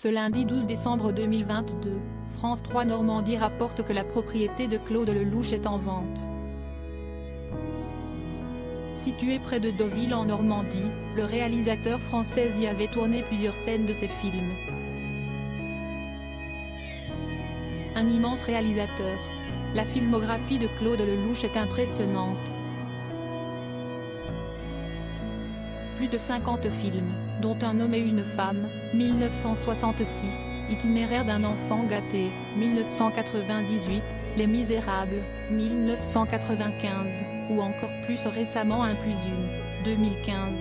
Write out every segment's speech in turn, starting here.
Ce lundi 12 décembre 2022, France 3 Normandie rapporte que la propriété de Claude Lelouch est en vente. Situé près de Deauville en Normandie, le réalisateur français y avait tourné plusieurs scènes de ses films. Un immense réalisateur. La filmographie de Claude Lelouch est impressionnante. Plus de 50 films, dont Un homme et une femme, 1966, Itinéraire d'un enfant gâté, 1998, Les Misérables, 1995, ou encore plus récemment Un plus une, 2015.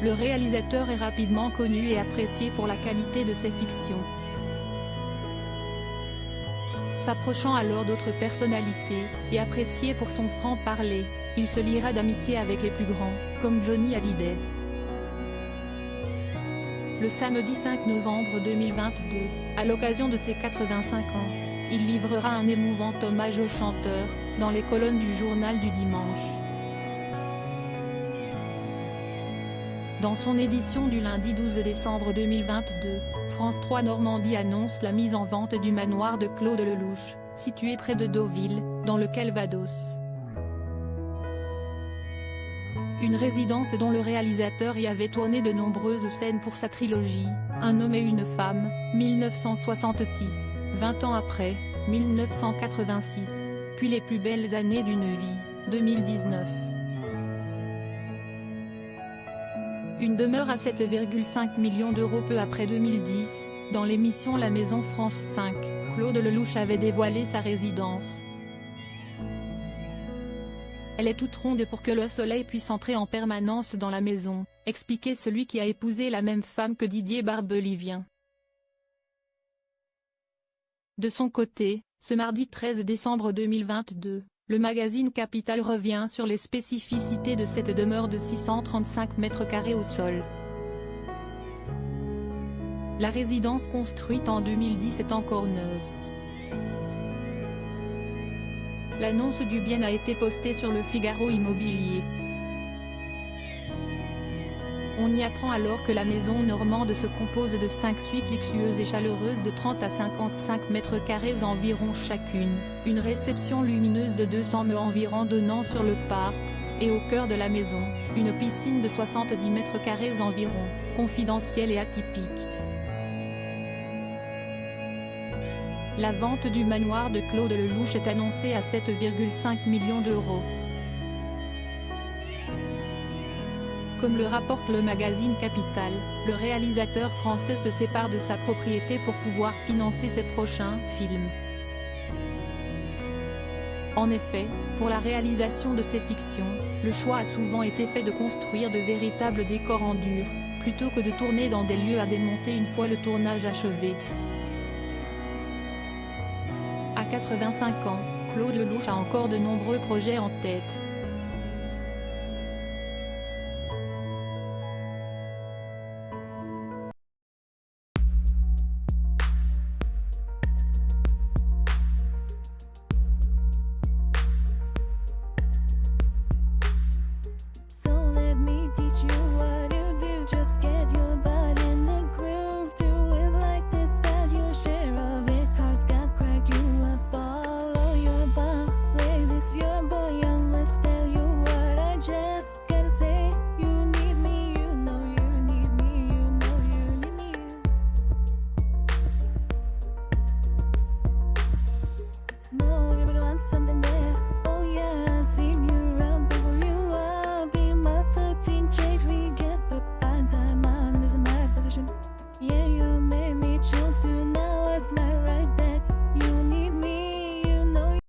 Le réalisateur est rapidement connu et apprécié pour la qualité de ses fictions. S'approchant alors d'autres personnalités, et apprécié pour son franc-parler, il se liera d'amitié avec les plus grands, comme Johnny Hallyday. Le samedi 5 novembre 2022, à l'occasion de ses 85 ans, il livrera un émouvant hommage au chanteur, dans les colonnes du journal du dimanche. Dans son édition du lundi 12 décembre 2022, France 3 Normandie annonce la mise en vente du manoir de Claude Lelouch, situé près de Deauville, dans le Calvados. Une résidence dont le réalisateur y avait tourné de nombreuses scènes pour sa trilogie, Un homme et une femme, 1966, 20 ans après, 1986, puis Les plus belles années d'une vie, 2019. Une demeure à 7,5 millions d'euros peu après 2010, dans l'émission La Maison France 5, Claude Lelouch avait dévoilé sa résidence. Elle est toute ronde pour que le soleil puisse entrer en permanence dans la maison, expliquait celui qui a épousé la même femme que Didier Barbelivien. De son côté, ce mardi 13 décembre 2022, le magazine Capital revient sur les spécificités de cette demeure de 635 mètres carrés au sol. La résidence construite en 2010 est encore neuve. L'annonce du bien a été postée sur le Figaro Immobilier. On y apprend alors que la maison normande se compose de 5 suites luxueuses et chaleureuses de 30 à 55 mètres carrés environ chacune, une réception lumineuse de 200 m environ donnant sur le parc, et au cœur de la maison, une piscine de 70 mètres carrés environ, confidentielle et atypique. La vente du manoir de Claude Lelouch est annoncée à 7,5 millions d'euros. Comme le rapporte le magazine Capital, le réalisateur français se sépare de sa propriété pour pouvoir financer ses prochains films. En effet, pour la réalisation de ses fictions, le choix a souvent été fait de construire de véritables décors en dur, plutôt que de tourner dans des lieux à démonter une fois le tournage achevé. À 85 ans, Claude Lelouch a encore de nombreux projets en tête.